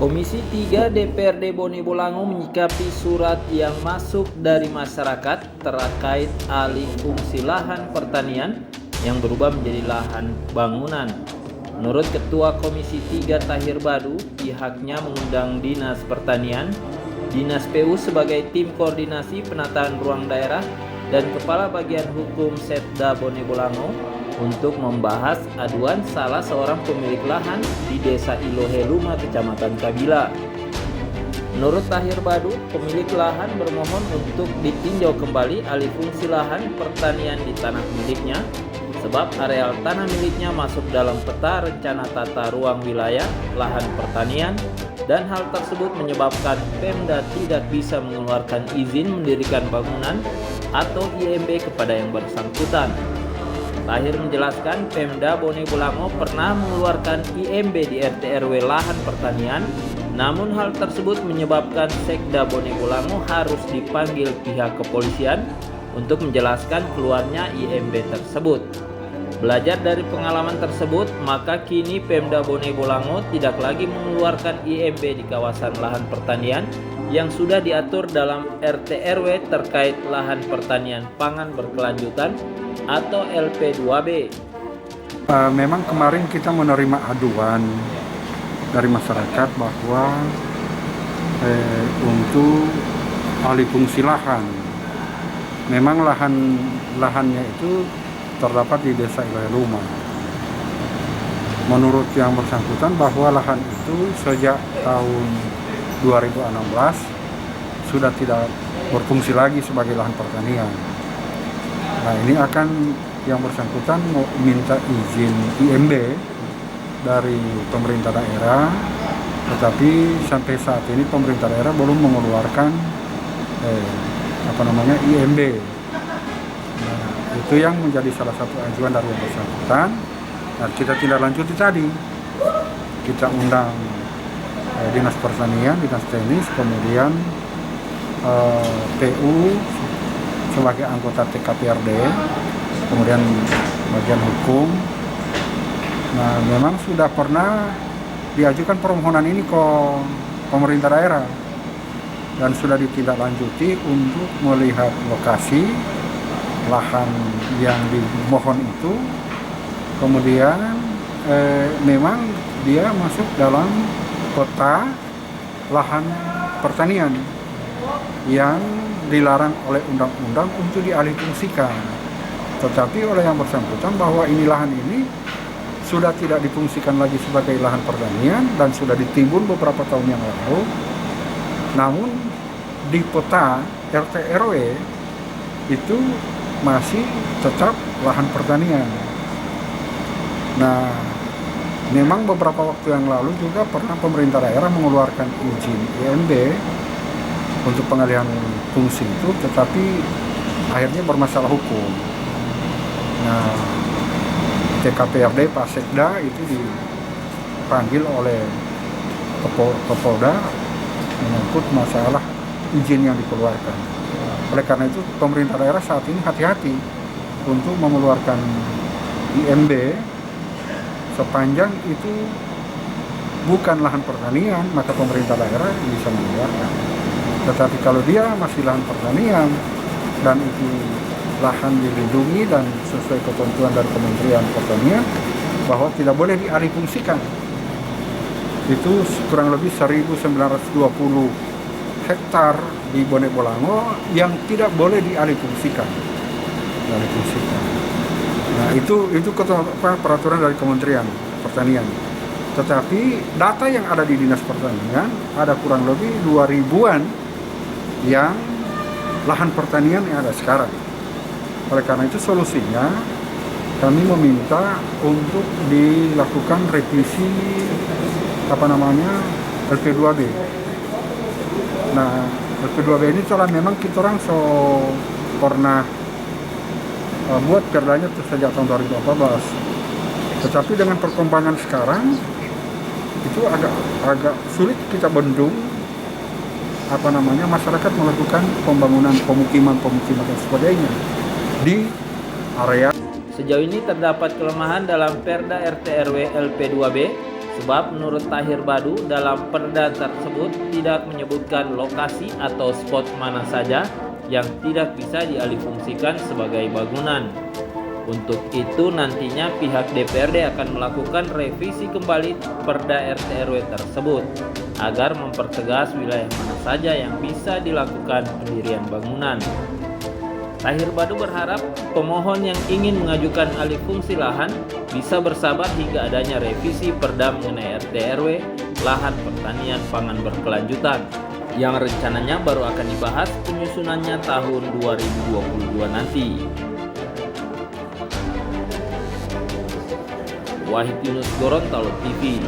Komisi 3 DPRD Bone Bolango menyikapi surat yang masuk dari masyarakat terkait alih fungsi lahan pertanian yang berubah menjadi lahan bangunan. Menurut Ketua Komisi 3 Tahir Badu, pihaknya mengundang Dinas Pertanian, Dinas PU sebagai tim koordinasi penataan ruang daerah, dan Kepala Bagian Hukum Setda Bone Bolango untuk membahas aduan salah seorang pemilik lahan di Desa Iloheluma, Kecamatan Kabila. Menurut Tahir Badu, pemilik lahan bermohon untuk ditinjau kembali alih fungsi lahan pertanian di tanah miliknya, sebab areal tanah miliknya masuk dalam peta rencana tata ruang wilayah lahan pertanian, dan hal tersebut menyebabkan Pemda tidak bisa mengeluarkan izin mendirikan bangunan atau IMB kepada yang bersangkutan. Tahir menjelaskan Pemda Bone Bolango pernah mengeluarkan IMB di RT/RW lahan pertanian, namun hal tersebut menyebabkan Sekda Bone Bolango harus dipanggil pihak kepolisian untuk menjelaskan keluarnya IMB tersebut. Belajar dari pengalaman tersebut, maka kini Pemda Bone Bolango tidak lagi mengeluarkan IMB di kawasan lahan pertanian yang sudah diatur dalam RT/RW terkait lahan pertanian pangan berkelanjutan atau LP2B. Memang kemarin kita menerima aduan dari masyarakat bahwa untuk alih fungsi lahan, memang lahannya itu terdapat di Desa Iloheluma. Menurut yang bersangkutan bahwa lahan itu sejak tahun 2016 sudah tidak berfungsi lagi sebagai lahan pertanian. Nah, ini akan yang bersangkutan mau minta izin IMB dari pemerintah daerah, tetapi sampai saat ini pemerintah daerah belum mengeluarkan IMB. Nah, itu yang menjadi salah satu ajuan dari yang bersangkutan. Dan kita tidak lanjuti tadi, kita undang Dinas Pertanian, Dinas Teknis, kemudian PU sebagai anggota TKPRD, kemudian bagian hukum. Nah, memang sudah pernah diajukan permohonan ini ke pemerintah daerah dan sudah ditindaklanjuti untuk melihat lokasi lahan yang dimohon itu. Kemudian memang dia masuk dalam kota lahan pertanian yang dilarang oleh undang-undang untuk dialihfungsikan. Tetapi oleh yang bersangkutan bahwa lahan ini sudah tidak difungsikan lagi sebagai lahan pertanian dan sudah ditimbun beberapa tahun yang lalu. Namun di peta RT/RW itu masih tetap lahan pertanian. Nah, memang beberapa waktu yang lalu juga pernah pemerintah daerah mengeluarkan izin IMB untuk pengalihan fungsi itu, tetapi akhirnya bermasalah hukum. Nah, TKPRD Pak Sekda itu dipanggil oleh Kapolda menyangkut masalah izin yang dikeluarkan. Oleh karena itu pemerintah daerah saat ini hati-hati untuk mengeluarkan IMB sepanjang itu bukan lahan pertanian, maka pemerintah daerah bisa mengeluarkan. Tetapi kalau dia masih lahan pertanian dan itu lahan dilindungi dan sesuai ketentuan dari Kementerian Pertanian bahwa tidak boleh dialihfungsikan, itu kurang lebih 1920 hektar di Bone Bolango yang tidak boleh dialihfungsikan. Nah, itu peraturan dari Kementerian Pertanian. Tetapi data yang ada di Dinas Pertanian ada kurang lebih 2000-an yang lahan pertanian yang ada sekarang. Oleh karena itu solusinya kami meminta untuk dilakukan revisi LP2B. Nah, LP2B ini telah memang kita orang pernah buat perdanya sejak tahun 2014. Tetapi dengan perkembangan sekarang itu agak sulit kita bendung masyarakat melakukan pembangunan pemukiman dan sebagainya di area. Sejauh ini terdapat kelemahan dalam Perda RT/RW LP2B Sebab menurut Tahir Badu, dalam perda tersebut tidak menyebutkan lokasi atau spot mana saja yang tidak bisa dialihfungsikan sebagai bangunan. Untuk itu nantinya pihak DPRD akan melakukan revisi kembali Perda RT RW tersebut agar mempertegas wilayah mana saja yang bisa dilakukan pendirian bangunan. Tahir Badu berharap pemohon yang ingin mengajukan alih fungsi lahan bisa bersabar hingga adanya revisi Perda mengenai RT RW lahan pertanian pangan berkelanjutan yang rencananya baru akan dibahas penyusunannya tahun 2022 nanti. Wahid Yunus, Gorontalo TV.